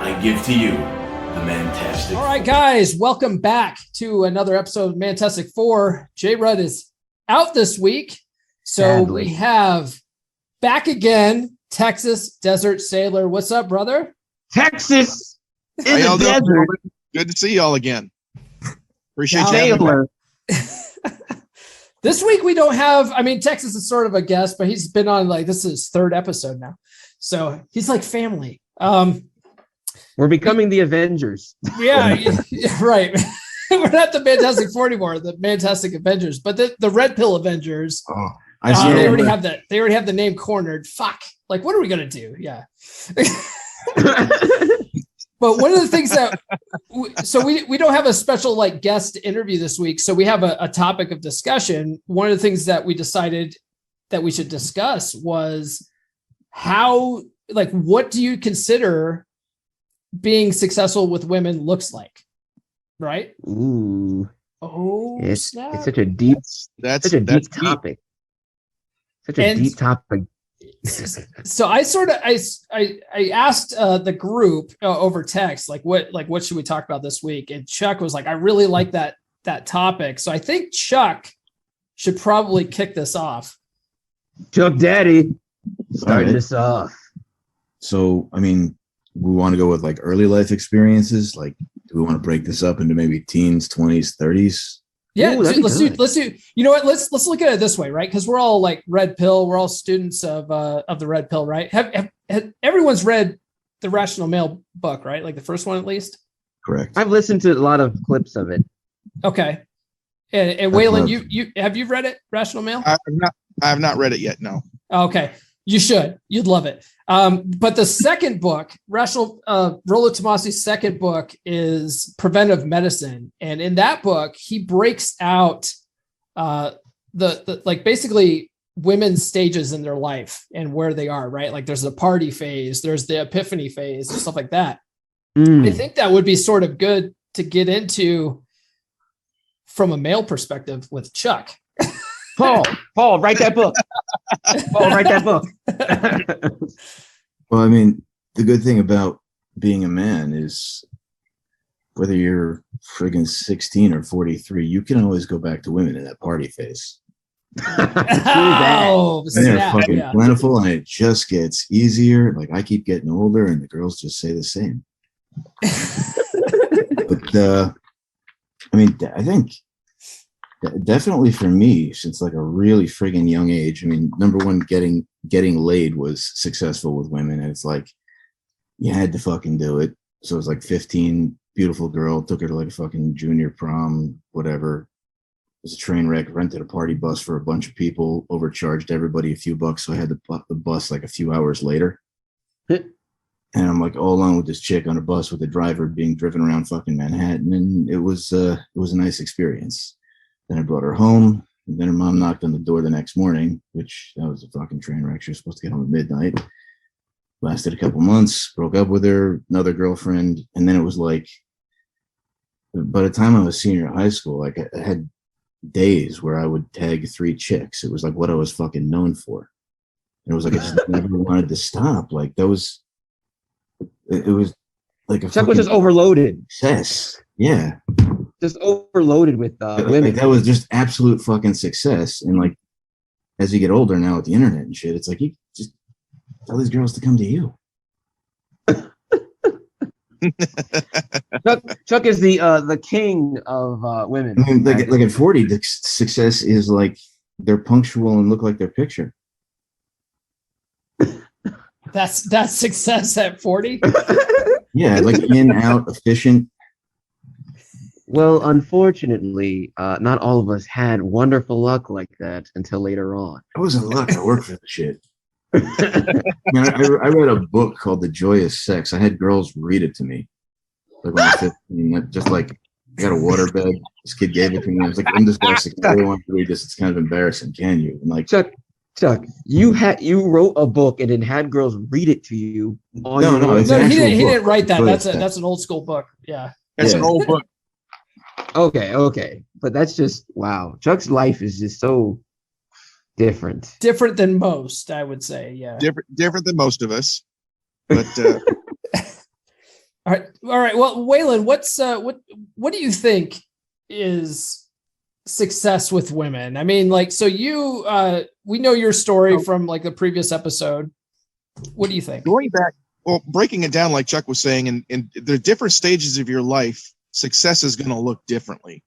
I give to you the Mantastic. All right, guys, welcome back to another episode of Mantastic 4. J. Rudd is out this week, so Sadly. we have back again Texas Desert Sailor. What's up, brother? Texas in the desert. Doing? Good to see y'all again. Appreciate you having me. Sailor. This week we don't have, Texas is sort of a guest, but he's been on this is his third episode now. So he's like family. We're becoming the Avengers. Yeah, right. We're not the Mantastic 4 anymore, the Mantastic Avengers, but the Red Pill Avengers. Oh, They already have that. They already have the name cornered. Fuck. Like, what are we gonna do? Yeah. But one of the things that, we don't have a special guest interview this week, so we have a topic of discussion. One of the things that we decided that we should discuss was how, what do you consider being successul with women looks like, right? Ooh. Oh, It's snap. such a deep, That's such a deep deep. topic. Such a deep topic. So I asked the group over text, what should we talk about this week? And Chuck was like, I really like that topic. So I think Chuck should probably kick this off. Chuck Daddy starting All right. this off. So, we want to go with early life experiences. Do we want to break this up into maybe teens, 20s, 30s? Yeah, Ooh, that'd be let's good. do. You know what? Let's look at it this way, right? Because we're all Red Pill. We're all students of the Red Pill, right? Have everyone's read the Rational Male book, right? Like the first one, at least. Correct. I've listened to a lot of clips of it. Okay. And Waylon, you have you read it, Rational Male? I have not read it yet. No. Okay. You should. You'd love it. But the second book, Rollo Tomasi's second book, is Preventive Medicine. And in that book, he breaks out the basically women's stages in their life and where they are, right? There's the party phase, there's the epiphany phase, and stuff like that. I think that would be sort of good to get into from a male perspective with Chuck. Paul, write that book. Paul, write that book. Well, the good thing about being a man is whether you're friggin' 16 or 43, you can always go back to women in that party phase. Oh, And they're snap, fucking yeah. plentiful, and it just gets easier. I keep getting older, and the girls just say the same. But I think definitely for me, since a really friggin' young age. Number one, getting laid was successful with women, and it's you had to fucking do it. So it was 15, beautiful girl, took her to a fucking junior prom, whatever. It was a train wreck, rented a party bus for a bunch of people, overcharged everybody a few bucks, so I had the bus a few hours later. And I'm all alone with this chick on a bus with a driver being driven around fucking Manhattan, and it was a nice experience. Then I brought her home, and then her mom knocked on the door the next morning, which that was a fucking train wreck. She was supposed to get home at midnight. Lasted a couple months, broke up with her, another girlfriend, and then it was by the time I was senior in high school, I had days where I would tag 3 chicks. It was what I was fucking known for. And it was I just never wanted to stop. It was a Chuck was just overloaded. success. Yeah. Just overloaded with women. That was just absolute fucking success. And as you get older now with the internet and shit, it's you just tell these girls to come to you. Chuck is the king of women. At 40, the success is they're punctual and look like their picture. That's success at 40. Yeah, in, out, efficient. Well, unfortunately, not all of us had wonderful luck like that until later on. I wasn't luck. I worked for the shit. I read a book called The Joyous Sex. I had girls read it to me. When I was 15, just I got a waterbed. This kid gave it to me. I was I'm dyslexic. I really want to read this. It's kind of embarrassing. Can you? And Chuck, you wrote a book and then had girls read it to you. No, it's No, an he actual didn't book. write that. Joyous That's Sex. an old school book. Yeah. It's an old book. Okay. But that's just, wow. Chuck's life is just so different. Different than most, I would say. Yeah. Different than most of us. But All right. Well, Waylon, what do you think is success with women? I mean, like, so we know your story from like the previous episode. What do you think? Going back, well, breaking it down, like Chuck was saying, and the different stages of your life, success is going to look differently.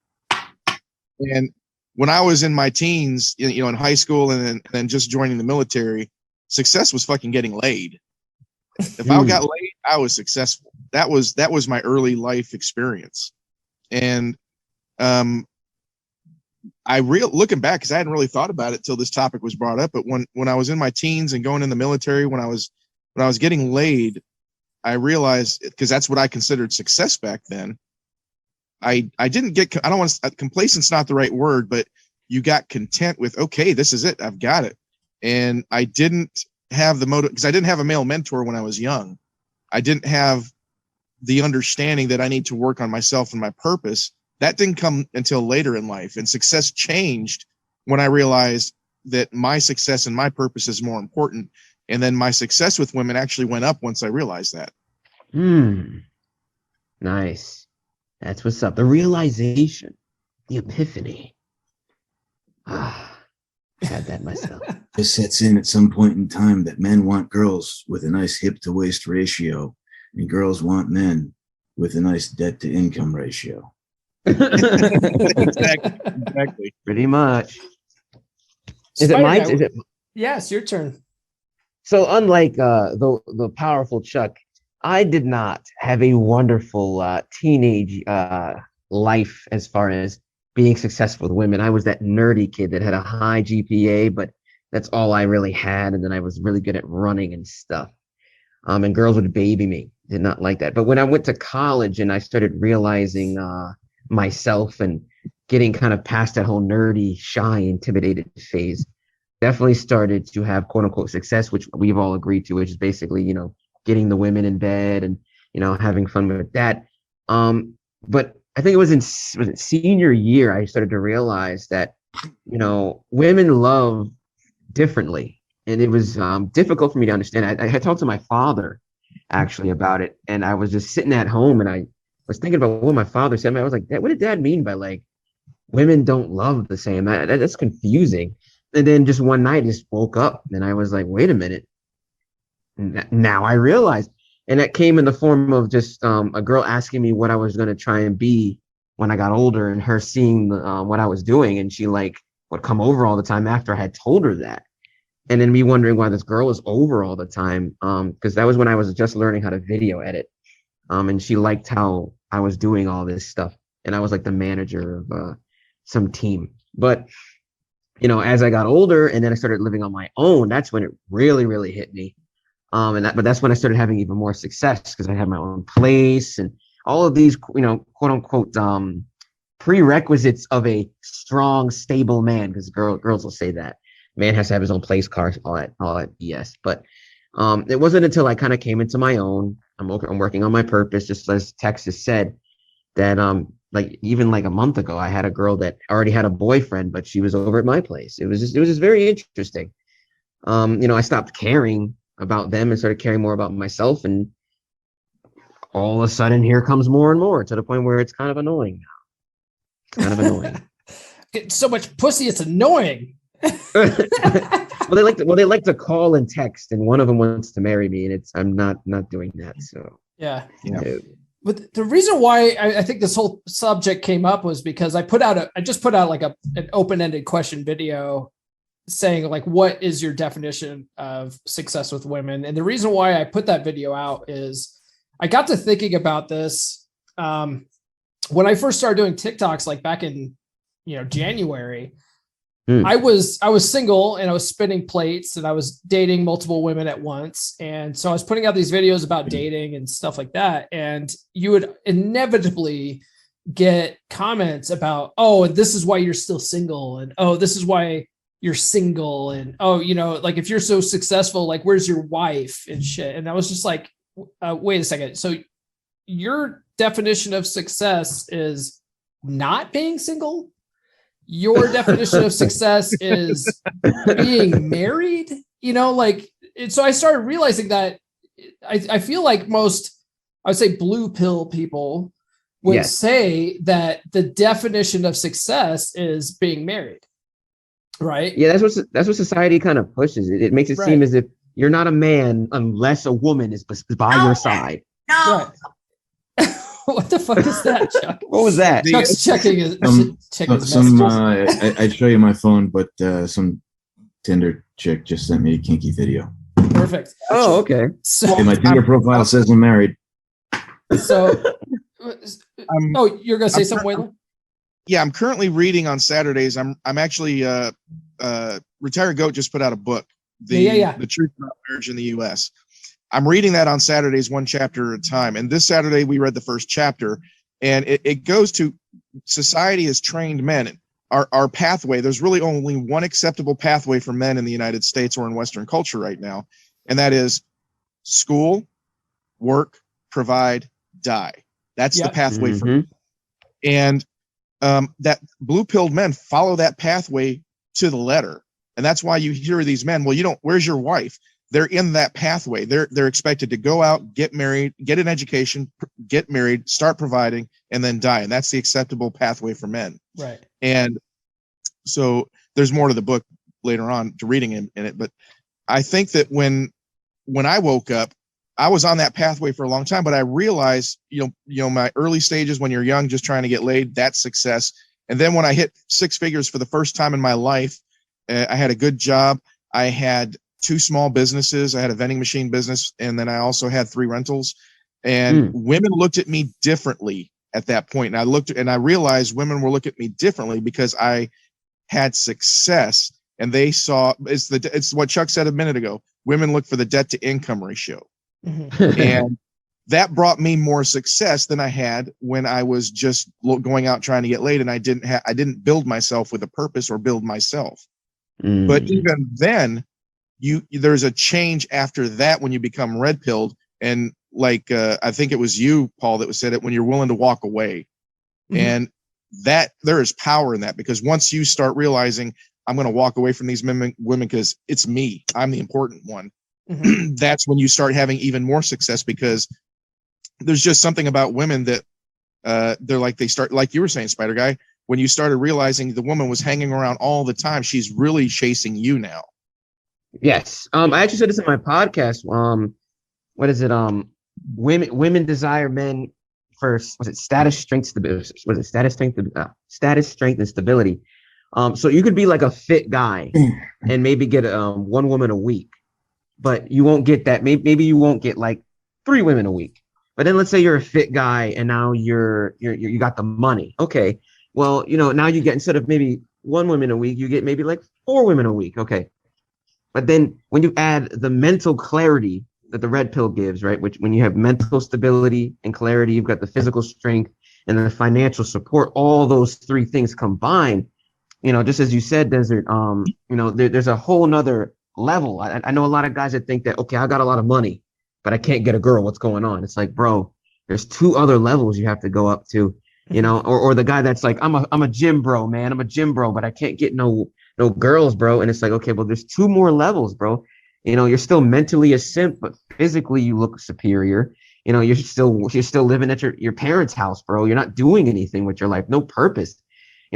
And when I was in my teens, in high school and then just joining the military, success was fucking getting laid. If I got laid, I was successful. That was my early life experience. And looking back, because I hadn't really thought about it till this topic was brought up, but when I was in my teens and going in the military, when I was getting laid, I realized, because that's what I considered success back then. I didn't get, I don't want to, complacent's not the right word, but you got content with, okay, this is it, I've got it. And I didn't have the motive, because I didn't have a male mentor when I was young. I didn't have the understanding that I need to work on myself and my purpose. That didn't come until later in life. And success changed when I realized that my success and my purpose is more important. And then my success with women actually went up once I realized that. Nice. That's what's up. The realization, the epiphany. I had that myself. It sets in at some point in time that men want girls with a nice hip to waist ratio, and girls want men with a nice debt to income ratio. Exactly. Pretty much. Yes, your turn. So unlike the powerful Chuck, I did not have a wonderful teenage life as far as being successful with women. I was that nerdy kid that had a high GPA, but that's all I really had. And then I was really good at running and stuff. And girls would baby me. Did not like that. But when I went to college and I started realizing myself and getting kind of past that whole nerdy, shy, intimidated phase, definitely started to have quote unquote success, which we've all agreed to, which is basically, getting the women in bed and, having fun with that. But I think it was in senior year, I started to realize that, women love differently. And it was difficult for me to understand. I had talked to my father actually about it. And I was just sitting at home and I was thinking about what my father said. I was like, what did Dad mean by like, women don't love the same? That's confusing. And then just one night I just woke up and I was like, wait a minute. Now I realized. And that came in the form of just a girl asking me what I was going to try and be when I got older, and her seeing what I was doing. And she would come over all the time after I had told her that. And then me wondering why this girl was over all the time. Because that was when I was just learning how to video edit. And she liked how I was doing all this stuff. And I was like the manager of some team. But, as I got older and then I started living on my own, that's when it really, really hit me. But that's when I started having even more success because I had my own place and all of these, quote unquote, prerequisites of a strong, stable man. Because girls will say that man has to have his own place, car, all that BS. But it wasn't until I kind of came into my own. I'm working on my purpose, just as Texas said, that even a month ago, I had a girl that already had a boyfriend, but she was over at my place. It was just very interesting. I stopped caring about them and started caring more about myself, and all of a sudden here comes more and more to the point where it's kind of annoying now. It's kind of annoying. Get so much pussy, it's annoying. Well, they like to call and text, and one of them wants to marry me, and I'm not doing that. So yeah. No. But the reason why I think this whole subject came up was because I just put out like an open-ended question video saying like, what is your definition of success with women? And the reason why I put that video out is I got to thinking about this when I first started doing TikToks, like back in January. I was single and I was spinning plates and I was dating multiple women at once. And so I was putting out these videos about dating and stuff like that. And you would inevitably get comments about, oh, and this is why you're still single. And, oh, this is why you're single. And, oh, like if you're so successful, like, where's your wife and shit? And I was just like, wait a second. So your definition of success is not being single? Your definition of success is being married, so I started realizing that I feel like most I would say blue pill people would Yes. say that the definition of success is being married. Right. Yeah, that's what society kind of pushes. It makes it seem Right. as if you're not a man unless a woman is by your side. Right. What the fuck is that, Chuck? What was that? Chuck's checking his messages. I'd show you my phone, but some Tinder chick just sent me a kinky video. Perfect. Oh, okay. So, Hey, my Tinder profile says I'm married. so you're gonna say something, Waylon? Yeah, I'm currently reading on Saturdays. I'm actually Retired Goat just put out a book, The Truth About Marriage in the U.S. I'm reading that on Saturdays, one chapter at a time. And this Saturday we read the first chapter, and it goes to society has trained men. Our pathway, there's really only one acceptable pathway for men in the United States or in Western culture right now, and that is school, work, provide, die. That's the pathway for men. And that blue-pilled men follow that pathway to the letter. And that's why you hear these men, well, where's your wife? They're in that pathway. They're expected to go out, get married, get an education, get married, start providing, and then die. And that's the acceptable pathway for men. Right. And so there's more to the book later on to reading in it. But I think that when I woke up, I was on that pathway for a long time, but I realized, my early stages when you're young, just trying to get laid, that's success. And then when I hit six figures for the first time in my life, I had a good job. I had 2 small businesses. I had a vending machine business, and then I also had 3 rentals. And women looked at me differently at that point. And I realized women were looking at me differently because I had success, and they saw it's what Chuck said a minute ago. Women look for the debt to income ratio. And that brought me more success than I had when I was just going out trying to get laid, and I didn't build myself with a purpose or build myself. But even then, there's a change after that when you become red pilled, and I think it was you, Paul, that said it, when you're willing to walk away. And that there is power in that, because once you start realizing I'm going to walk away from these women because it's me, I'm the important one. That's when you start having even more success, because there's just something about women that they start, like you were saying, Spider Guy, when you started realizing the woman was hanging around all the time, she's really chasing you now. Yes. I actually said this in my podcast. What is it? Women desire men first. Was it status, strength, stability? Was it status, strength, and stability? So you could be like a fit guy and maybe get 1 woman a week, but you won't get that. Maybe you won't get like 3 women a week. But then let's say you're a fit guy and now you got the money. Okay. Well, now you get, instead of maybe 1 woman a week, you get maybe like 4 women a week. Okay. But then when you add the mental clarity that the red pill gives, right? Which, when you have mental stability and clarity, you've got the physical strength and the financial support, all those 3 things combined, just as you said, Desert, there's a whole nother level. I know a lot of guys that think that, okay, I got a lot of money, but I can't get a girl. What's going on? It's like, bro, there's 2 other levels you have to go up to, or the guy that's like, I'm a gym bro, man. I'm a gym bro, but I can't get no girls, bro. And it's like, okay, well, there's 2 more levels, bro. You're still mentally a simp, but physically you look superior. You're still living at your parents' house, bro. You're not doing anything with your life, no purpose.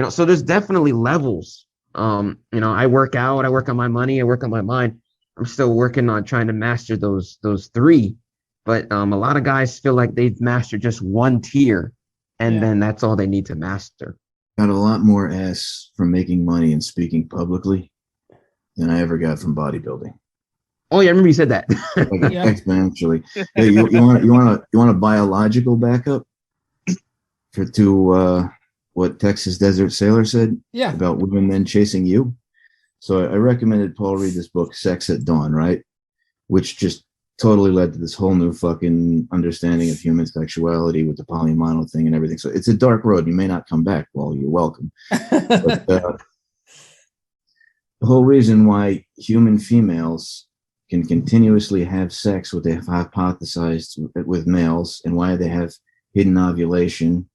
So there's definitely levels. I work out, I work on my money, I work on my mind. I'm still working on trying to master those 3. But a lot of guys feel like they've mastered just 1 tier, and then that's all they need to master. Got a lot more ass from making money and speaking publicly than I ever got from bodybuilding. Oh yeah, I remember you said that. Exponentially. Hey, you want a biological backup to what Texas Desert Sailor said about women then chasing you? So I recommended Paul read this book, Sex at Dawn, right? Which just totally led to this whole new fucking understanding of human sexuality with the polymono thing and everything. So it's a dark road. You may not come back. Well, you're welcome. But the whole reason why human females can continuously have sex, what they have hypothesized with males, and why they have hidden ovulation,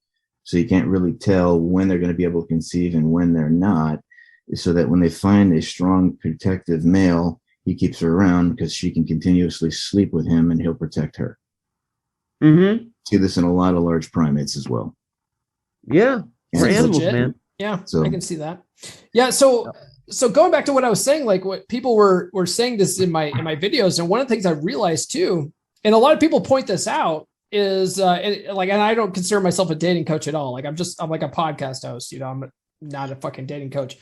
so you can't really tell when they're going to be able to conceive and when they're not, is so that when they find a strong protective male, he keeps her around because she can continuously sleep with him and he'll protect her. Mm-hmm. See this in a lot of large primates as well. Yeah. We're Seems animals, legit. man. Yeah, So- I can see that. Yeah, so going back to what I was saying, like what people were saying this in my videos, and one of the things I realized too, and a lot of people point this out, is and I don't consider myself a dating coach at all. Like I'm like a podcast host, you know, I'm not a fucking dating coach.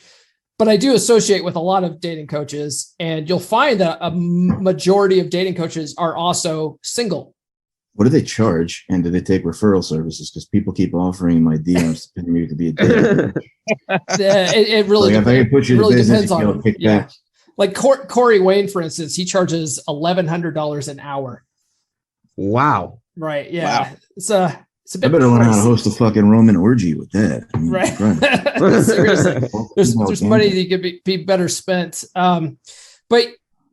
But I do associate with a lot of dating coaches, and you'll find that a majority of dating coaches are also single. What do they charge, and do they take referral services? Because people keep offering my DMs to me to be a dating. It really Like if I can put you to really business, depends you on know, them. kick Yeah. back. Like Corey Wayne, for instance, he charges $1,100 an hour. Wow. Right. Yeah. Wow. It's a I bit better learn how to pricey. host a fucking Roman orgy with that. I mean, Right. Christ. Seriously. There's Well, money that could be better spent.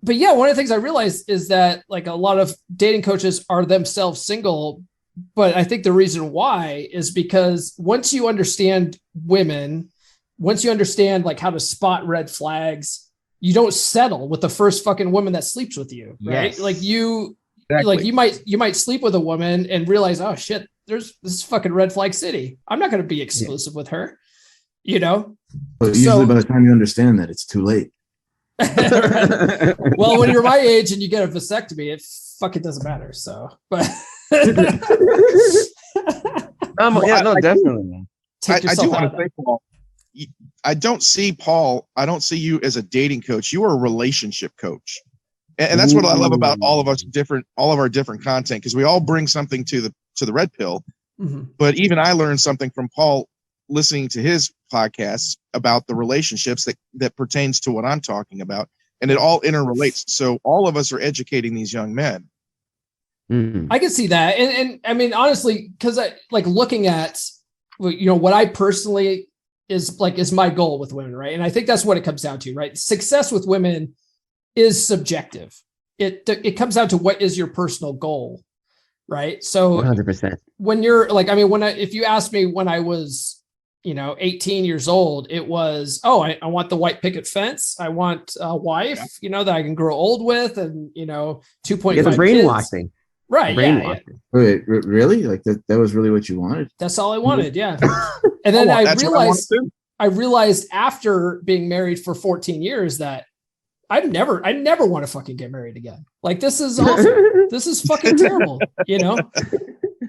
But yeah, one of the things I realized is that like a lot of dating coaches are themselves single, but I think the reason why is because once you understand women, once you understand like how to spot red flags, you don't settle with the first fucking woman that sleeps with you, right? Yes. Like you, Exactly. like you might sleep with a woman and realize, oh shit, this is fucking red flag city. I'm not going to be exclusive with her, you know? But usually by the time you understand that, it's too late. Well, when you're my age and you get a vasectomy, it fucking doesn't matter. So, but Yeah, no, definitely, man. I take do yourself want out to of say, that. Paul, I don't see you as a dating coach. You are a relationship coach. And that's what I love about all of our different content, because we all bring something to the red pill. Mhm. But even I learned something from Paul listening to his podcasts about the relationships that pertains to what I'm talking about. And it all interrelates. So all of us are educating these young men. Mhm. I can see that. And I mean, honestly, because I like looking at, you know, what I personally is my goal with women, right? And I think that's what it comes down to, right? Success with women is subjective. It comes down to what is your personal goal, right? So 100%. when you're like, I mean, if you asked me when I was, you know, 18 years old, it was, oh, I want the white picket fence. I want a wife, you know, that I can grow old with, and, you know, 2.5 Yeah, the kids. brainwashing. Right. The Yeah, yeah. brainwashing. Wait, really? Like that was really what you wanted? That's all I wanted. Yeah. And then I That's what I want to do. realized after being married for 14 years that I never want to fucking get married again. Like, this is awful. This is fucking terrible. You know,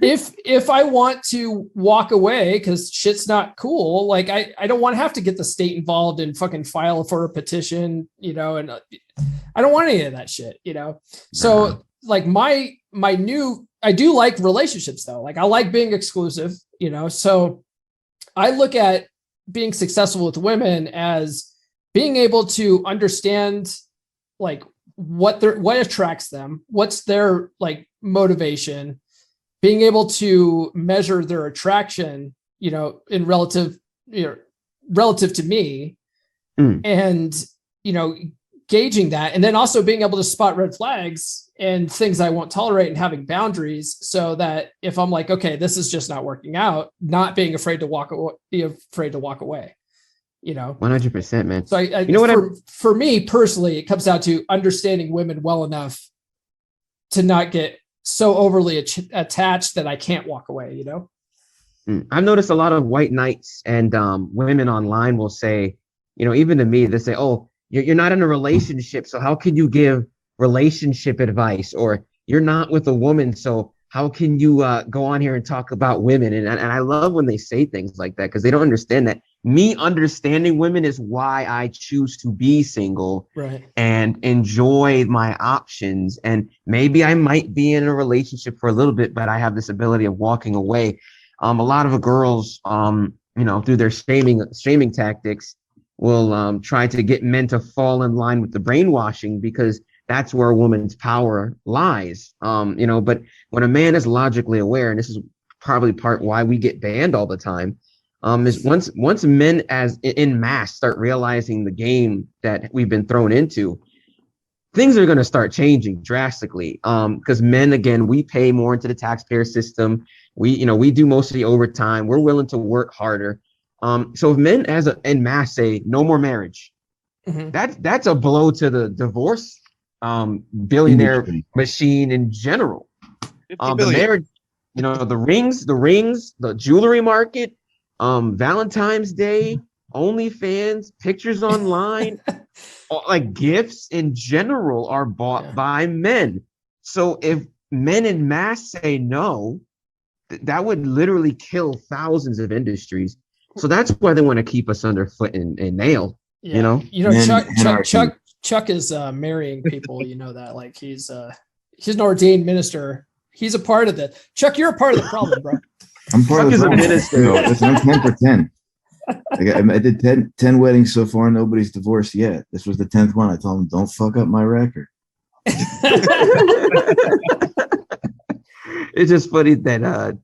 if I want to walk away because shit's not cool, like I don't want to have to get the state involved and fucking file for a petition, you know, and I don't want any of that shit, you know? So like I do like relationships though. Like I like being exclusive, you know? So I look at being successful with women as being able to understand like what attracts them, what's their like motivation, being able to measure their attraction, you know, in relative to me, and, you know, gauging that, and then also being able to spot red flags and things I won't tolerate, and having boundaries so that if I'm like, okay, this is just not working out, not being afraid to walk away. You know, 100%, man. so You know what? For me personally, it comes down to understanding women well enough to not get so overly attached that I can't walk away, you know? I've noticed a lot of white knights and women online will say, you know, even to me, they say, oh, you're not in a relationship, so how can you give relationship advice? Or you're not with a woman, so how can you go on here and talk about women? And I love when they say things like that, because they don't understand that me understanding women is why I choose to be single, right, and enjoy my options. And maybe I might be in a relationship for a little bit, but I have this ability of walking away. A lot of girls, you know, through their shaming tactics, will try to get men to fall in line with the brainwashing, because that's where a woman's power lies. You know, but when a man is logically aware, and this is probably part why we get banned all the time, is once men as in mass start realizing the game that we've been thrown into, things are going to start changing drastically. Because men, again, we pay more into the taxpayer system. We do most of the overtime. We're willing to work harder. So if men en masse say no more marriage, that's a blow to the divorce billionaire machine in general. $50 billion. the rings, the jewelry market, Valentine's Day, OnlyFans, pictures online, like gifts in general are bought by men. So if men in mass say no, that would literally kill thousands of industries. So that's why they want to keep us under foot and nail. Yeah. Chuck is marrying people. You know that, like he's an ordained minister. He's a part of it. Chuck, you're a part of the problem, bro. I'm part Chuck of the problem. is a minister. I'm 10 for 10. I did 10 weddings so far. Nobody's divorced yet. This was the 10th one. I told them, don't fuck up my record. It's just funny that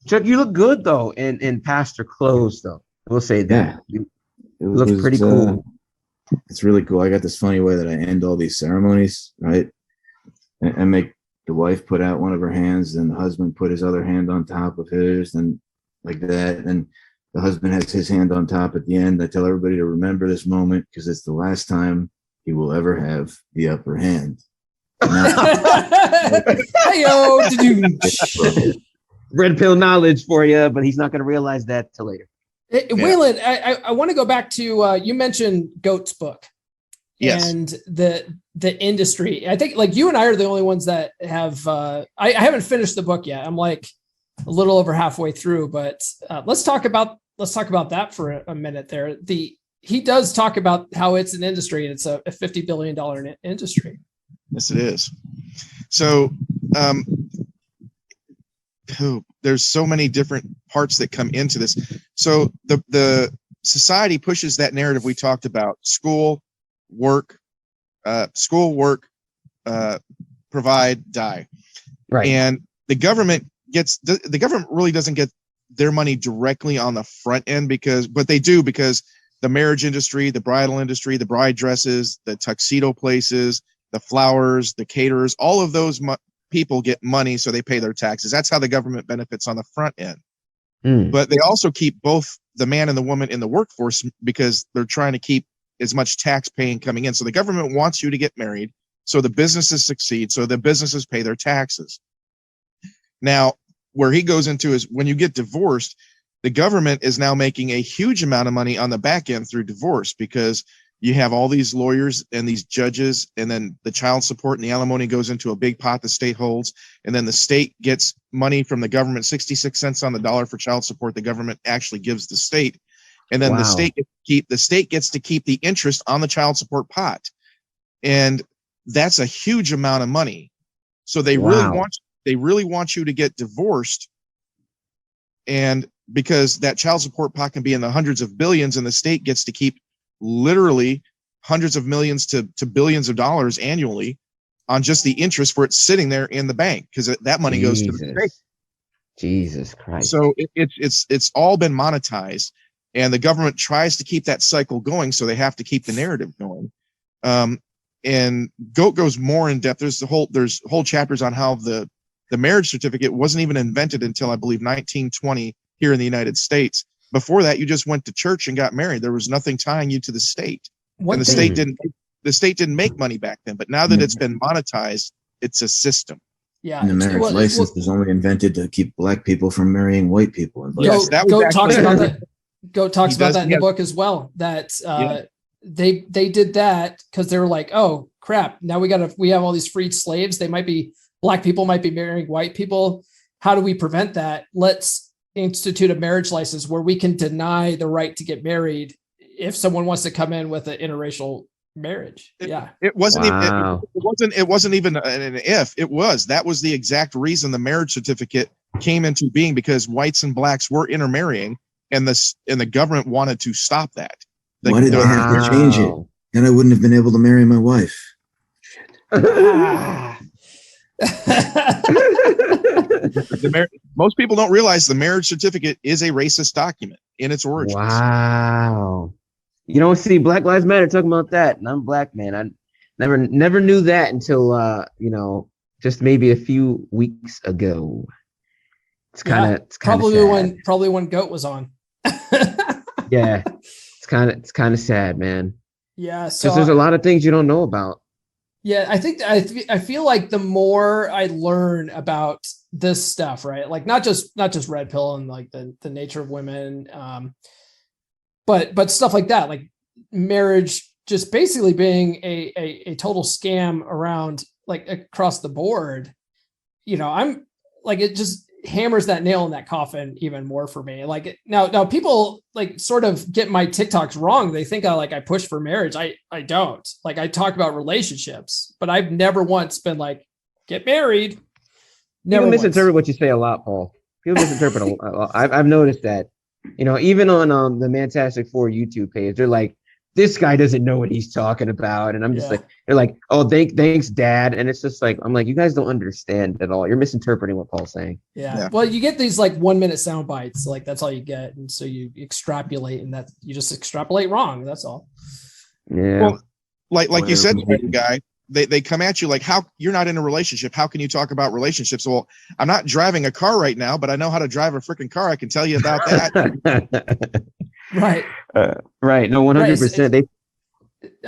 Chuck, you look good though in pastor clothes though. I will say that. Yeah. You look pretty cool. It's really cool. I got this funny way that I end all these ceremonies, right? I make the wife put out one of her hands, then the husband put his other hand on top of his, and like that. And the husband has his hand on top at the end. I tell everybody to remember this moment because it's the last time he will ever have the upper hand. Hey-o, did you red pill knowledge for you, but he's not going to realize that till later. Waylon, I want to go back to you mentioned Goat's book, and the industry. I think like you and I are the only ones that have. I haven't finished the book yet. I'm like a little over halfway through, but let's talk about that for a minute. There, he does talk about how it's an industry and it's a $50 billion industry. Yes, it is. So, there's so many different parts that come into this. So the society pushes that narrative we talked about: school, work, provide, die. Right. And the government really doesn't get their money directly on the front end but they do because the marriage industry, the bridal industry, the bride dresses, the tuxedo places, the flowers, the caterers, all of those people get money, so they pay their taxes. That's how the government benefits on the front end. But they also keep both the man and the woman in the workforce because they're trying to keep as much tax paying coming in. So the government wants you to get married, so the businesses succeed, so the businesses pay their taxes. Now, where he goes into is when you get divorced, the government is now making a huge amount of money on the back end through divorce because you have all these lawyers and these judges, and then the child support and the alimony goes into a big pot the state holds. And then the state gets money from the government, 66 cents on the dollar for child support. The government actually gives the state. And then the state gets to keep the interest on the child support pot. And that's a huge amount of money. So they really want you to get divorced. And because that child support pot can be in the hundreds of billions, and the state gets to keep literally hundreds of millions to billions of dollars annually on just the interest for it sitting there in the bank, because that money goes to the state. Jesus Christ. So it's all been monetized, and the government tries to keep that cycle going, so they have to keep the narrative going. And Goat goes more in depth. There's whole chapters on how the marriage certificate wasn't even invented until I believe 1920 here in the United States. Before that, you just went to church and got married. There was nothing tying you to the state. The state didn't make money back then. But now that it's been monetized, it's a system. Yeah. And the marriage license was only invented to keep black people from marrying white people. Goat talks about that. Goat talks about that in the book as well. That they did that because they were like, oh crap, now we have all these freed slaves. Black people might be marrying white people. How do we prevent that? Let's institute a marriage license where we can deny the right to get married if someone wants to come in with an interracial marriage. It wasn't even an if. That was the exact reason the marriage certificate came into being, because whites and blacks were intermarrying, and the government wanted to stop that. Why did they have to change it? Then I wouldn't have been able to marry my wife. Most people don't realize the marriage certificate is a racist document in its origins. Wow. You don't see Black Lives Matter talking about that, and I'm black, man. I never knew that until just maybe a few weeks ago. It's kind of probably when Goat was on. Yeah, it's kind of sad, man. Yeah, so there's a lot of things you don't know about. Yeah, I think I feel like the more I learn about this stuff, right? Like not just red pill and like the nature of women, but stuff like that, like marriage just basically being a total scam around like across the board. I'm like, it just hammers that nail in that coffin even more for me. Like now people like sort of get my TikToks wrong. They think I push for marriage. I don't. Like I talk about relationships, but I've never once been like, get married. Never People misinterpret what you say a lot, Paul. People misinterpret a lot. I've noticed that, even on the Mantastic 4 YouTube page, they're like, this guy doesn't know what he's talking about. And I'm just like, they're like, oh, thanks, Dad. And it's just like, I'm like, you guys don't understand at all. You're misinterpreting what Paul's saying. Yeah. Well, you get these like 1 minute sound bites, like that's all you get. And so you extrapolate, and that you just extrapolate wrong. That's all. Yeah. Well, like you said, guy, they come at you like, how you're not in a relationship. How can you talk about relationships? Well, I'm not driving a car right now, but I know how to drive a freaking car. I can tell you about that. Right. Right. No, 100%.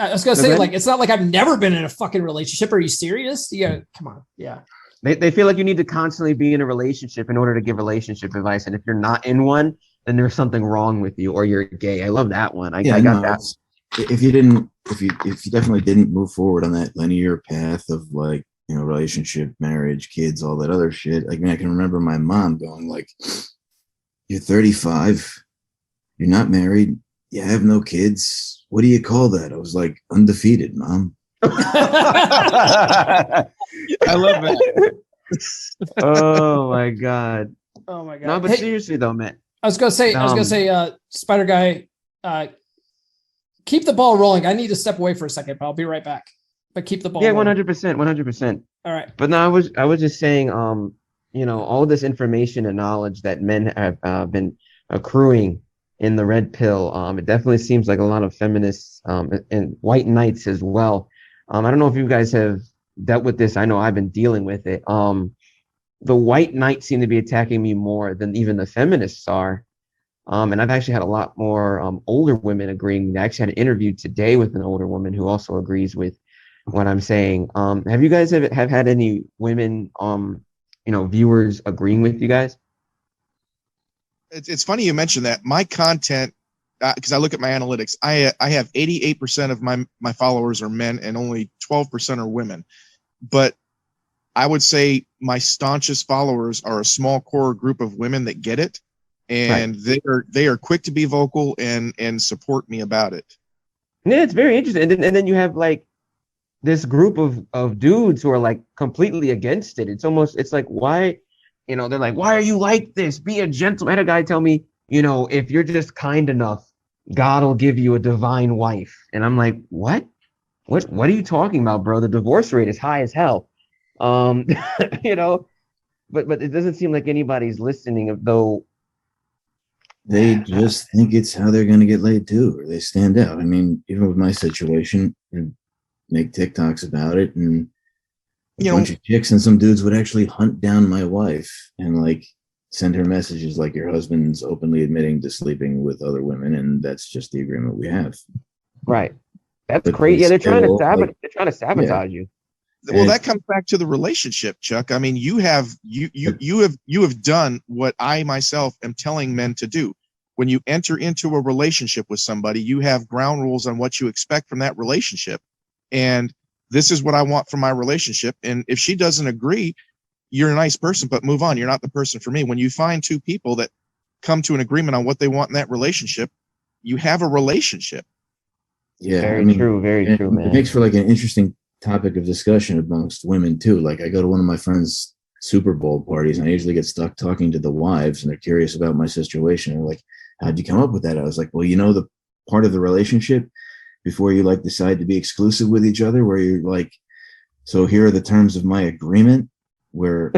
I was going to say, like, it's not like I've never been in a fucking relationship. Are you serious? Yeah. Come on. Yeah. They feel like you need to constantly be in a relationship in order to give relationship advice. And if you're not in one, then there's something wrong with you or you're gay. I love that one. I got that. If you definitely didn't move forward on that linear path of like, relationship, marriage, kids, all that other shit. Like, I can remember my mom going like, you're 35. You're not married. You have no kids. What do you call that? I was like, undefeated, Mom. I love that. Oh my God. Oh my God. No, but seriously though, man. I was gonna say, Spider Guy, keep the ball rolling. I need to step away for a second, but I'll be right back. But keep the ball rolling. 100%. All right. But no, I was just saying, all this information and knowledge that men have been accruing in the red pill. It definitely seems like a lot of feminists and white knights as well. I don't know if you guys have dealt with this. I know I've been dealing with it. The white knights seem to be attacking me more than even the feminists are. And I've actually had a lot more older women agreeing. I actually had an interview today with an older woman who also agrees with what I'm saying. Have you guys have had any women, viewers agreeing with you guys? It's funny you mentioned that. My content, because I look at my analytics, I have 88% of my followers are men and only 12% are women. But I would say my staunchest followers are a small core group of women that get it, and they are quick to be vocal and support me about it. Yeah, it's very interesting. And then you have like this group of dudes who are like completely against it. It's like, why? They're like, why are you like this? Be a gentleman. I had a guy tell me, if you're just kind enough, God will give you a divine wife. And I'm like, what? What are you talking about, bro? The divorce rate is high as hell. But it doesn't seem like anybody's listening, though. They just think it's how they're going to get laid too, or they stand out. I mean, even with my situation, make TikToks about it, and a bunch of chicks and some dudes would actually hunt down my wife and like send her messages like, your husband's openly admitting to sleeping with other women, and that's just the agreement we have. Right. That's crazy. Yeah, they're trying to sabotage you. Well, that comes back to the relationship, Chuck. I mean, you have done what I myself am telling men to do. When you enter into a relationship with somebody, you have ground rules on what you expect from that relationship. And this is what I want from my relationship. And if she doesn't agree, you're a nice person, but move on. You're not the person for me. When you find two people that come to an agreement on what they want in that relationship, you have a relationship. Yeah. Very true, man. It makes for like an interesting topic of discussion amongst women too. Like, I go to one of my friends' Super Bowl parties, and I usually get stuck talking to the wives, and they're curious about my situation. And like, how'd you come up with that? I was like, well, the part of the relationship before you like decide to be exclusive with each other, where you're like, so here are the terms of my agreement, where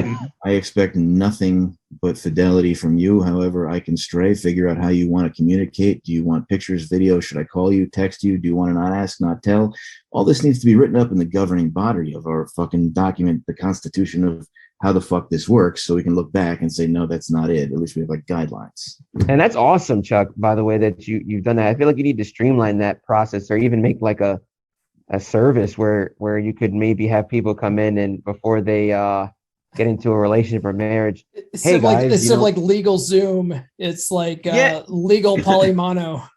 I expect nothing but fidelity from you. However I can stray, figure out how you want to communicate. Do you want pictures, video? Should I call you, text you? Do you want to not ask, not tell? All this needs to be written up in the governing body of our fucking document, the Constitution of how the fuck this works, so we can look back and say, no, that's not it. At least we have like guidelines. And that's awesome, Chuck, by the way, that you've done that. I feel like you need to streamline that process, or even make like a service where you could maybe have people come in and before they get into a relationship or marriage. Instead of like, instead of like legal Zoom, it's like legal polymono.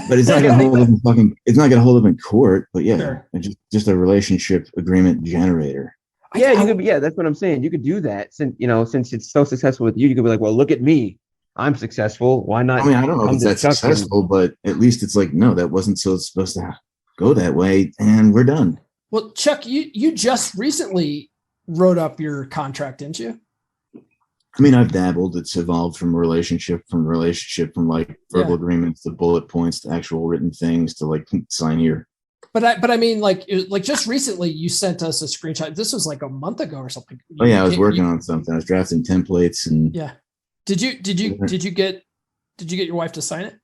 But it's not gonna hold up in fucking. It's not gonna hold up in court. But yeah, Sure. just a relationship agreement generator. Yeah, you could. Yeah, that's what I'm saying. You could do that since since it's so successful with you. You could be like, well, look at me. I'm successful. Why not? I mean, I don't know if it's that successful, but at least it's like, no, that wasn't supposed to go that way, and we're done. Well, Chuck, you just recently wrote up your contract, didn't you? I mean, I've dabbled. It's evolved from relationship from like verbal agreements to bullet points to actual written things to like sign here. But I mean, like just recently, you sent us a screenshot. This was like a month ago or something. Oh yeah, I was working on something. I was drafting templates and yeah. Did you get your wife to sign it?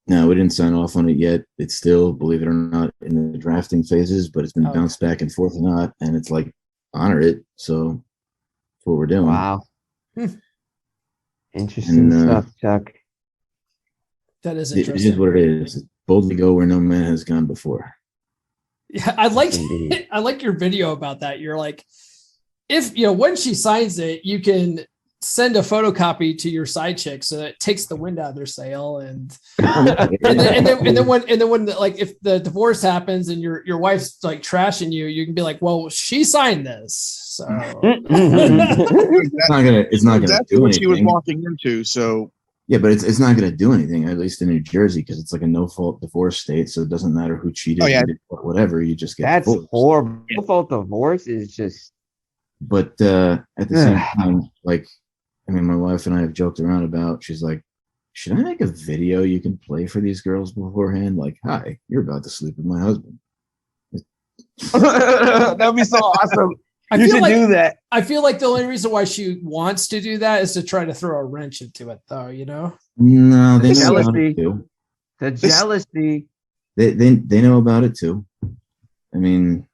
No, we didn't sign off on it yet. It's still, believe it or not, in the drafting phases, but it's been bounced back and forth and not, and it's like honor it. So that's what we're doing. Wow. Interesting stuff, Chuck. That is interesting. It is what it is. Boldly go where no man has gone before. Yeah, I like your video about that. You're like, if when she signs it, you can send a photocopy to your side chick so that it takes the wind out of their sail, and then when like if the divorce happens and your wife's like trashing you, you can be like, well, she signed this. So it's not gonna do what anything. She was walking into. So yeah, but it's not gonna do anything, at least in New Jersey, because it's like a no fault divorce state, so it doesn't matter who cheated, whatever, you just get that's divorced. horrible. No fault divorce is just. But at the same time, like, I mean, my wife and I have joked around about, she's like, should I make a video you can play for these girls beforehand? Like, hi, you're about to sleep with my husband. That'd be so awesome. You should do that. I feel like the only reason why she wants to do that is to try to throw a wrench into it, though, No, they know jealousy. about it too. The jealousy. They know about it too. I mean,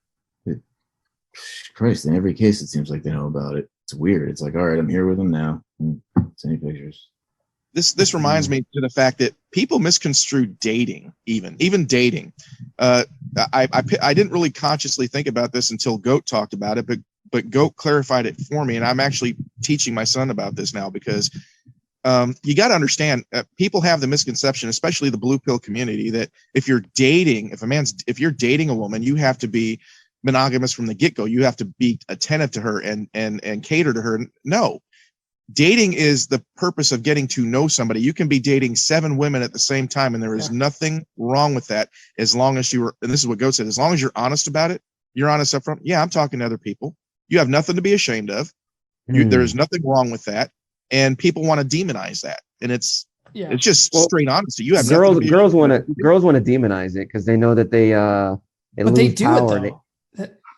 Christ, in every case, it seems like they know about it. It's weird. It's like, all right, I'm here with them now. Send me pictures. This reminds me to the fact that people misconstrue dating, even dating. I didn't really consciously think about this until Goat talked about it, but Goat clarified it for me, and I'm actually teaching my son about this now because you got to understand, people have the misconception, especially the blue pill community, that if you're dating a woman, you have to be monogamous from the get-go. You have to be attentive to her and cater to her. No. Dating is the purpose of getting to know somebody. You can be dating 7 women at the same time, and there is nothing wrong with that as long as and this is what Goat said, as long as you're honest about it, you're honest up front. Yeah, I'm talking to other people. You have nothing to be ashamed of. There's nothing wrong with that. And people want to demonize that. And it's just straight honesty. You have girls want to demonize it because they know that but they do power. it though.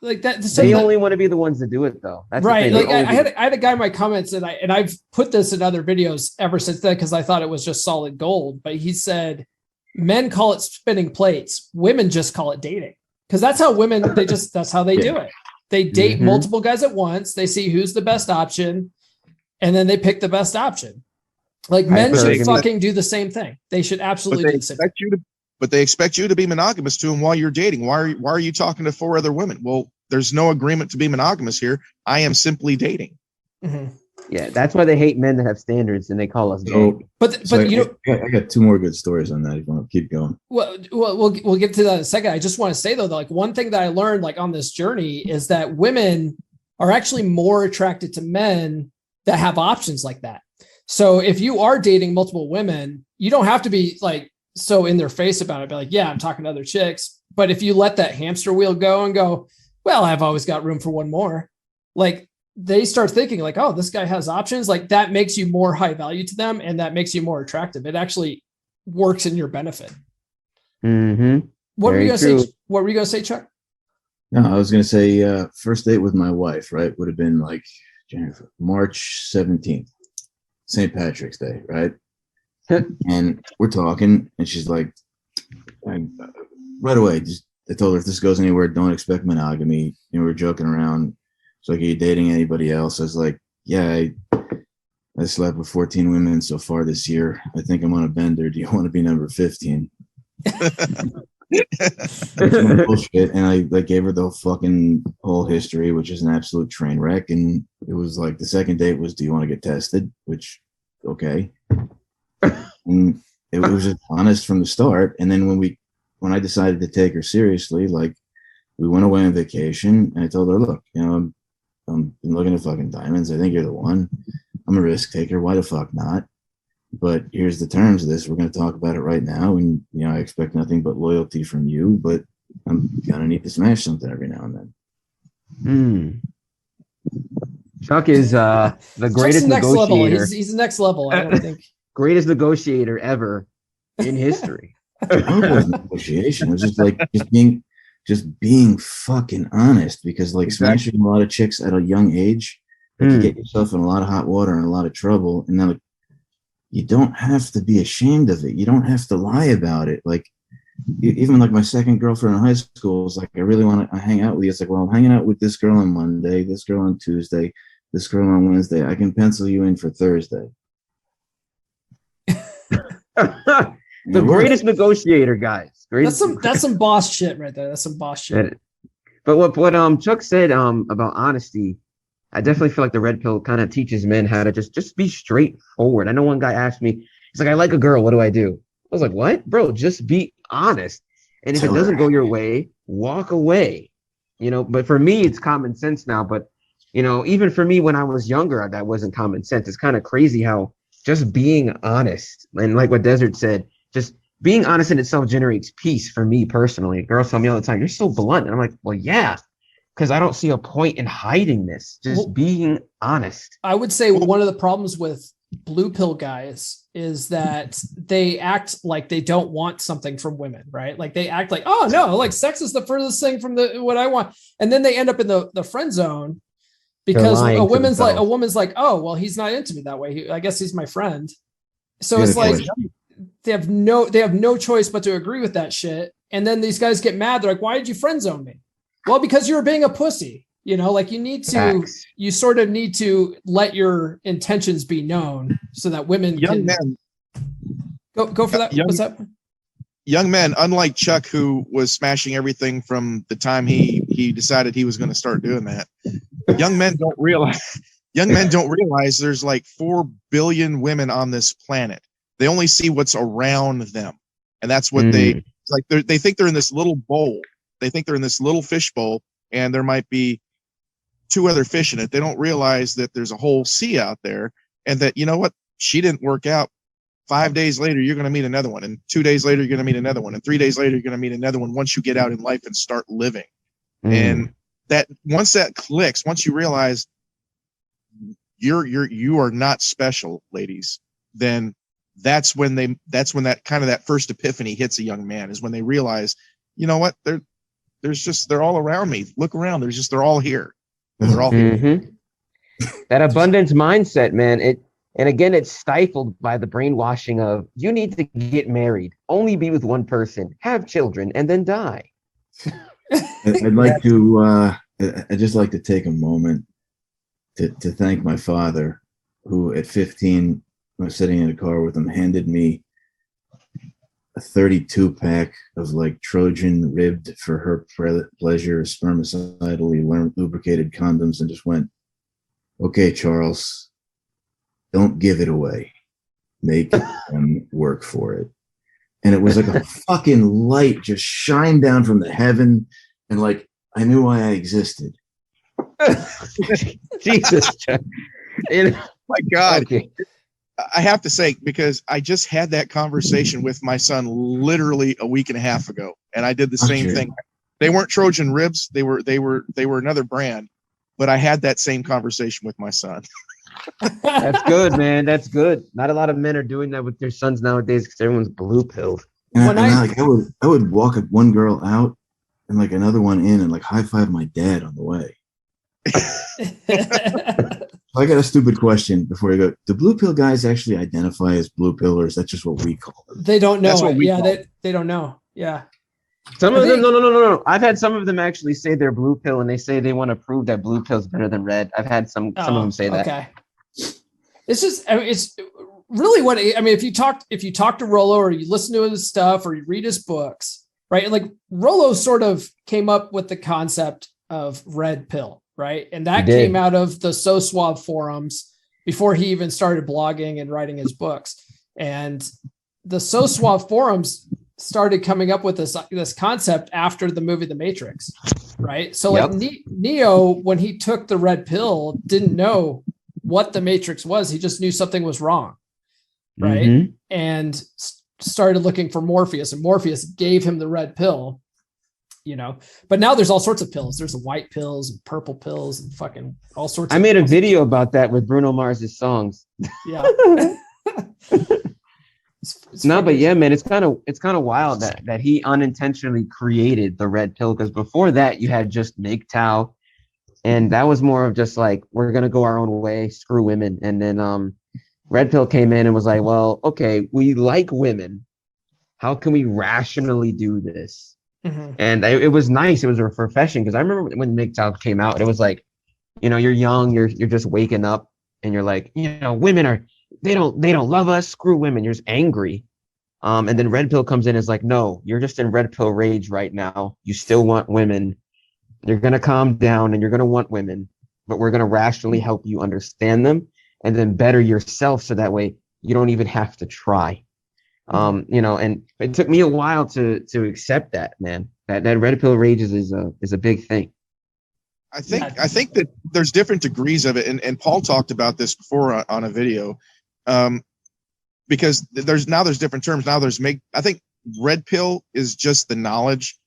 Like that, they only want to be the ones that do it, though. That's right. Like I had a guy in my comments, and I've put this in other videos ever since then because I thought it was just solid gold. But he said, men call it spinning plates, women just call it dating, because that's how women that's how they do it. They date multiple guys at once. They see who's the best option, and then they pick the best option. Like men should fucking do the same thing. They should absolutely do the same thing. But they expect you to be monogamous to them while you're dating. Why are you talking to 4 other women? Well, there's no agreement to be monogamous here. I am simply dating. Mm-hmm. Yeah, that's why they hate men that have standards and they call us gay. I got 2 more good stories on that if you want to keep going. Well, we'll get to that in a second. I just want to say though, that like one thing that I learned like on this journey is that women are actually more attracted to men that have options like that. So if you are dating multiple women, you don't have to be like so in their face about it. Be like, yeah, I'm talking to other chicks. But if you let that hamster wheel go and go, well, I've always got room for one more. Like they start thinking like, oh, this guy has options. Like that makes you more high value to them. And that makes you more attractive. It actually works in your benefit. Mm-hmm. What were you going to say, Chuck? No, I was going to say first date with my wife, right? Would have been like March 17th, St. Patrick's Day, right? And we're talking, and she's like, right away, I told her if this goes anywhere, don't expect monogamy. We're joking around. She's like, are you dating anybody else? I was like, yeah, I slept with 14 women so far this year. I think I'm on a bender. Do you want to be number 15? bullshit, and I like gave her the fucking whole history, which is an absolute train wreck. And it was like the second date was, "Do you want to get tested?" Which, okay, and it was just honest from the start. And then when I decided to take her seriously, like we went away on vacation, and I told her, "Look, you know, I'm looking at fucking diamonds. I think you're the one. I'm a risk taker. Why the fuck not? But here's the terms of this. We're going to talk about it right now. And, you know, I expect nothing but loyalty from you, but I'm going to need to smash something every now and then." Chuck is the greatest next negotiator. Level. He's the next level. I don't think. Greatest negotiator ever in history. It wasn't negotiation. It was just like just being fucking honest, because like smashing a lot of chicks at a young age, you get yourself in a lot of hot water and a lot of trouble. And then like, you don't have to be ashamed of it. You don't have to lie about it. Like even like my second girlfriend in high school was like, "I really want to hang out with you." It's like, "Well, I'm hanging out with this girl on Monday, this girl on Tuesday, this girl on Wednesday. I can pencil you in for Thursday." The greatest negotiator, guys. That's some boss shit right there. That's some boss shit. But what Chuck said about honesty, I definitely feel like the red pill kind of teaches men how to just be straightforward. I know one guy asked me, he's like, "I like a girl. What do I do?" I was like, "What, bro? Just be honest. And if it doesn't go your way, walk away." You know, but for me, it's common sense now. But, you know, even for me when I was younger, that wasn't common sense. It's kind of crazy how just being honest, and like what Desert said, just being honest in itself generates peace for me personally. Girls tell me all the time, "You're so blunt." And I'm like, well, yeah. Because I don't see a point in hiding this. Just being honest. I would say one of the problems with blue pill guys is that they act like they don't want something from women, right? Like they act like, "Oh no, like sex is the furthest thing from what I want," and then they end up in the friend zone because a woman's like, "Oh well, he's not into me that way. I guess he's my friend." So it's like they have no choice but to agree with that shit. And then these guys get mad. They're like, "Why did you friend zone me?" Well, because you're being a pussy, you know, like you sort of need to let your intentions be known so that women can go for that. What's that? Young men, unlike Chuck, who was smashing everything from the time he decided he was going to start doing that. Young men don't realize there's like 4 billion women on this planet. They only see what's around them. And that's what they think they're in this little bowl. They think they're in this little fish bowl, and there might be 2 other fish in it. They don't realize that there's a whole sea out there, and that, you know what, she didn't work out. 5 days later, you're going to meet another one, and 2 days later, you're going to meet another one, and 3 days later, you're going to meet another one. Once you get out in life and start living, and that once that clicks, once you realize you are not special, ladies, then that's when that kind of that first epiphany hits a young man, is when they realize, you know what, they're all around me. Look around. They're all here. They're all here. That abundance mindset, man. And again, it's stifled by the brainwashing of, you need to get married, only be with one person, have children, and then die. I'd like to I'd just like to take a moment to thank my father, who at 15, I was sitting in a car with him, handed me a 32 pack of like Trojan ribbed for her pleasure, spermicidally lubricated condoms, and just went, "Okay, Charles, don't give it away. Make them work for it." And it was like a fucking light just shined down from the heaven, and like I knew why I existed. Jesus. My God. Okay. I have to say, because I just had that conversation with my son literally a week and a half ago, and I did the same thing. They weren't Trojan ribs; they were another brand, but I had that same conversation with my son. That's good, man. That's good. Not a lot of men are doing that with their sons nowadays because everyone's blue pilled. I would walk one girl out and like another one in, and like high five my dad on the way. I got a stupid question before you go. Do blue pill guys actually identify as blue pill, or is that just what we call them? They don't know. They don't know. Yeah. Some of them, no. I've had some of them actually say they're blue pill, and they say they want to prove that blue pill is better than red. I've had some of them say that. Okay. It's just, I mean, it's really what, I mean, if you talk to Rollo, or you listen to his stuff, or you read his books, right? Like Rollo sort of came up with the concept of red pill, right? And that came out of the So Suave forums before he even started blogging and writing his books. And the So Suave forums started coming up with this concept after the movie The Matrix, right? So like Neo, when he took the red pill, didn't know what the Matrix was. He just knew something was wrong, right? And started looking for Morpheus, and Morpheus gave him the red pill, you know. But now there's all sorts of pills. There's the white pills and purple pills and fucking all sorts. I made a video about that with Bruno Mars's songs. Yeah. No, but yeah, man, it's kind of wild that he unintentionally created the red pill, because before that you had just MGTOW, and that was more of just like, we're gonna go our own way, screw women. And then red pill came in and was like, well, okay, we like women, how can we rationally do this? And it was nice. It was refreshing, because I remember when MGTOW came out, it was like, you know, you're young, you're just waking up, and you're like, you know, women are, they don't love us, screw women. You're just angry. And then red pill comes in and is like, no, you're just in red pill rage right now. You still want women. You're going to calm down and you're going to want women, but we're going to rationally help you understand them and then better yourself, so that way you don't even have to try. You know, and it took me a while to accept that, man. That red pill rage is a big thing. I think that there's different degrees of it, and Paul talked about this before on a video, because there's different terms. Now I think red pill is just the knowledge,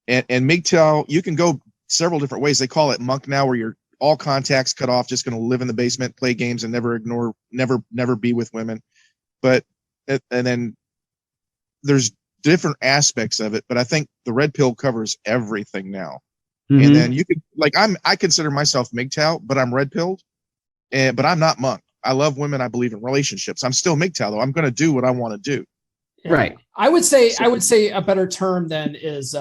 and MGTOW, you can go several different ways. They call it monk now, where you're all contacts cut off, just going to live in the basement, play games, and never be with women. But and then there's different aspects of it, but I think the red pill covers everything now. And then you could, like, I consider myself MGTOW, but I'm red pilled, but I'm not monk. I love women. I believe in relationships. I'm still MGTOW though. I'm going to do what I want to do. Yeah. Right. I would say a better term then is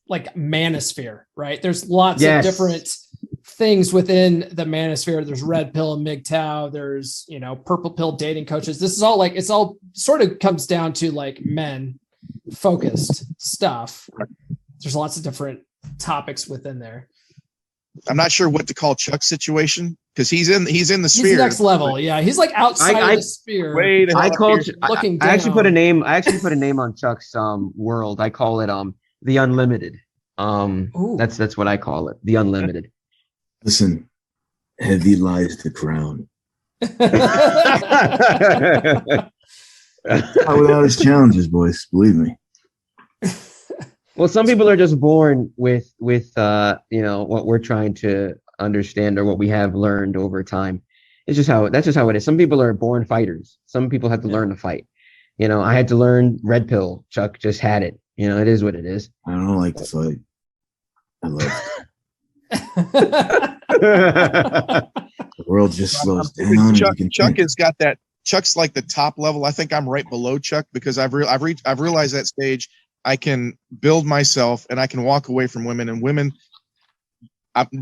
like manosphere, right? There's lots of different things within the manosphere. There's red pill and MGTOW. There's, you know, purple pill dating coaches. This is all like, it's all sort of comes down to like men focused stuff. There's lots of different topics within there. I'm not sure what to call Chuck's situation, because he's in the sphere. He's next level. Yeah, he's like outside of the sphere. I actually put a name on Chuck's world. I call it the Unlimited. That's what I call it. The Unlimited. Listen, heavy lies the crown. Not without his challenges, boys. Believe me. Well, some people are just born with you know, what we're trying to understand or what we have learned over time. That's just how it is. Some people are born fighters. Some people have to learn to fight. You know, I had to learn red pill. Chuck just had it. You know, it is what it is. I don't like to fight. I love it. The world just slows down. Chuck has got that. Chuck's like the top level. I think I'm right below Chuck, because I've realized that stage. I can build myself and I can walk away from women, and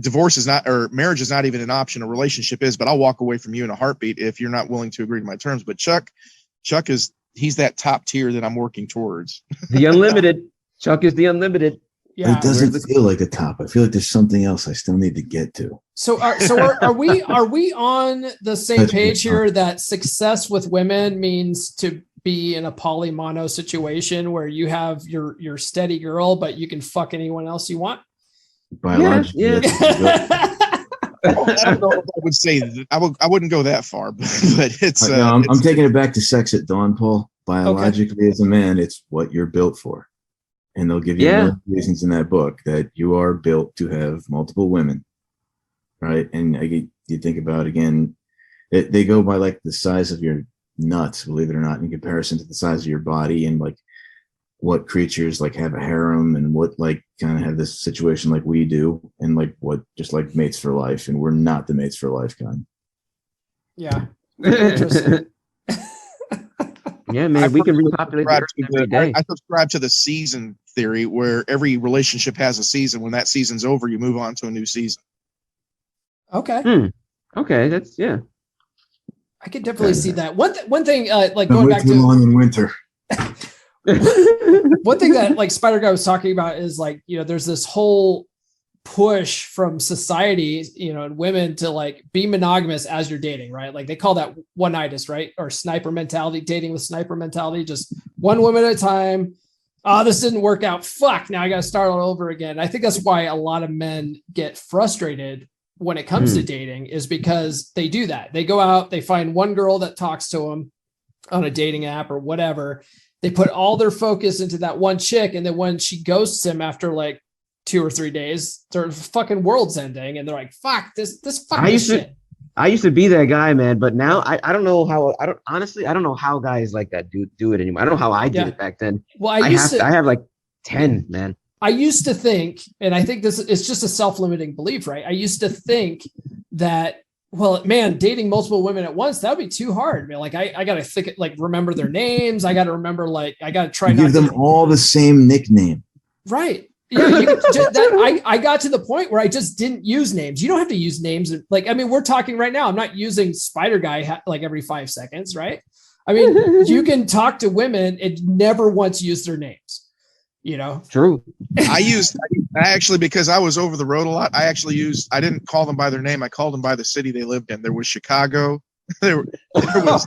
divorce is not, or marriage is not even an option. A relationship is, but I'll walk away from you in a heartbeat if you're not willing to agree to my terms. But Chuck he's that top tier that I'm working towards. The Unlimited. Chuck is the Unlimited. Yeah. But it doesn't feel like a top. I feel like there's something else I still need to get to. So are we on the same page here that success with women means to be in a poly mono situation where you have your steady girl, but you can fuck anyone else you want? Biologically, yeah. I don't know if I would say that. I wouldn't go that far, but it's. I'm taking it back to sex at dawn, Paul. Biologically, as a man, it's what you're built for, and they'll give you reasons in that book that you are built to have multiple women, right? And you think about, again, they go by like the size of your nuts, believe it or not, in comparison to the size of your body, and like what creatures like have a harem and what like kind of have this situation like we do, and like what just like mates for life, and we're not the mates for life kind. Yeah. Interesting. Yeah, man, we can repopulate the earth every day. I subscribe to the season theory, where every relationship has a season. When that season's over, you move on to a new season. Okay. Okay, that's I could definitely see that. One thing, like I'm going way back too to long in winter. One thing that like Spider Guy was talking about is like, there's this whole push from society, and women to like be monogamous as you're dating, right? Like they call that one-nightish, right? Or sniper mentality, dating with sniper mentality, just one woman at a time. Oh, this didn't work out. Fuck, now I got to start all over again. I think that's why a lot of men get frustrated when it comes to dating, is because they do that. They go out, they find one girl that talks to them on a dating app or whatever. They put all their focus into that one chick. And then when she ghosts him after like 2 or 3 days, their fucking world's ending. And they're like, fuck this fucking shit. I used to be that guy, man. But now I don't know how, I don't know how guys like that do it anymore. I don't know how I did it back then. Well, I have like 10, man. I used to think, and I think this is just a self-limiting belief, right? I used to think that, well, man, dating multiple women at once, that would be too hard. Man, like I got to think, like remember their names. I got to remember, like I got to try. Give them all the same nickname. Right. Yeah. I got to the point where I just didn't use names. You don't have to use names. Like, I mean, we're talking right now. I'm not using Spider Guy like every 5 seconds, right? I mean, you can talk to women and never once use their names. True. I actually, because I was over the road a lot, I didn't call them by their name. I called them by the city they lived in. There was Chicago. There was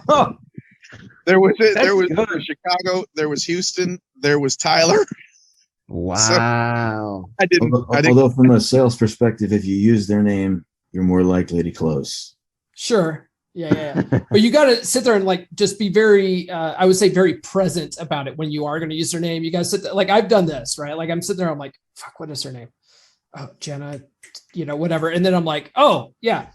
Chicago. There was Houston. There was Tyler. Wow. So I didn't. Although from a sales perspective, if you use their name, you're more likely to close. Sure. Yeah. But you got to sit there and like just be very, I would say, very present about it when you are going to use their name. You got to sit there, like I've done this, right? Like I'm sitting there, I'm like, fuck, what is her name? Oh, Jenna, whatever. And then I'm like, oh yeah,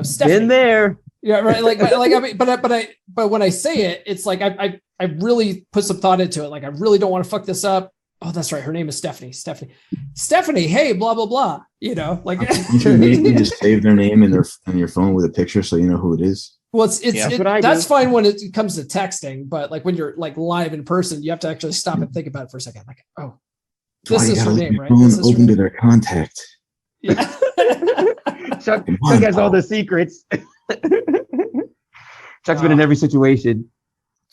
Stephanie. In there. Yeah, right. I mean, but when I say it, it's like I really put some thought into it. Like I really don't want to fuck this up. Oh, that's right. Her name is Stephanie. Stephanie. Hey, blah blah blah. Like you just save their name on your phone with a picture, so you know who it is. Well, that's fine when it comes to texting, but like when you're like live in person, you have to actually stop and think about it for a second. Like, oh, this is her name, right? Open to their contact. Yeah. Chuck has all the secrets. Chuck's been in every situation.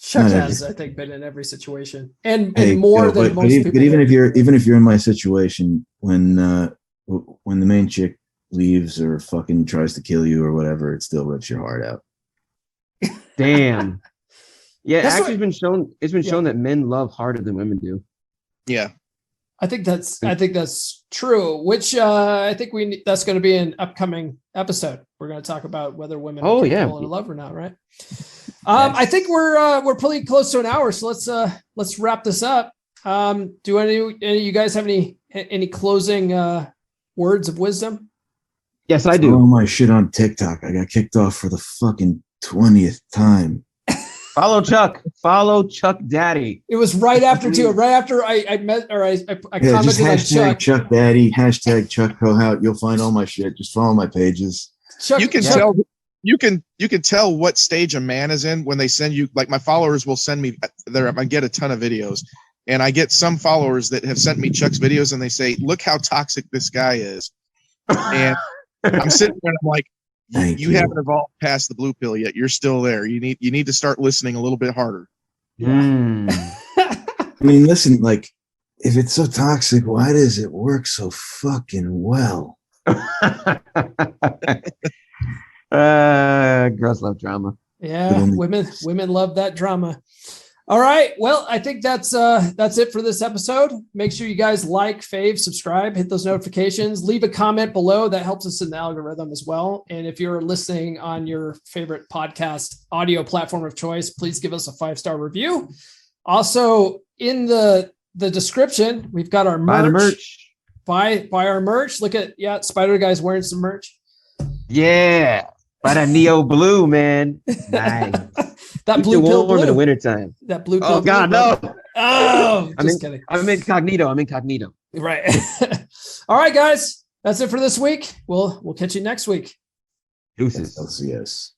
Chuck has, I think, been in every situation, and more than most people. But even if you're in my situation, when the main chick leaves or fucking tries to kill you or whatever, it still rips your heart out. Damn. Yeah, actually, it's been shown that men love harder than women do. Yeah. I think that's true, which I think that's going to be an upcoming episode. We're going to talk about whether women are capable in love or not, right? I think we're pretty close to an hour, so let's wrap this up. Do any of you guys have any closing words of wisdom? Yes, I do. All my shit on TikTok. I got kicked off for the fucking 20th time. Follow Chuck Daddy. It was right after I met, or I commented just on Chuck Daddy, Chuck Cohout. You'll find all my shit. Just follow my pages. You can tell what stage a man is in when they send you. Like my followers will send me I get a ton of videos, and I get some followers that have sent me Chuck's videos, and they say, "Look how toxic this guy is," and I'm sitting there and I'm like, You haven't evolved past the blue pill yet. You're still there. You need to start listening a little bit harder. I mean, listen, like, if it's so toxic, why does it work so fucking well? Girls love drama. Yeah, women love that drama. All right. Well, I think that's it for this episode. Make sure you guys like, fave, subscribe, hit those notifications, leave a comment below. That helps us in the algorithm as well. And if you're listening on your favorite podcast audio platform of choice, please give us a 5-star review. Also, in the description, we've got our merch. Buy our merch. Look at Spider Guy's wearing some merch. Yeah. By that neo blue, man. Nice. That blue pill blue in the wintertime. That blue pill. Oh God, no. Oh, just kidding. I'm incognito. Right. All right, guys. That's it for this week. We'll catch you next week. Deuces. Yes.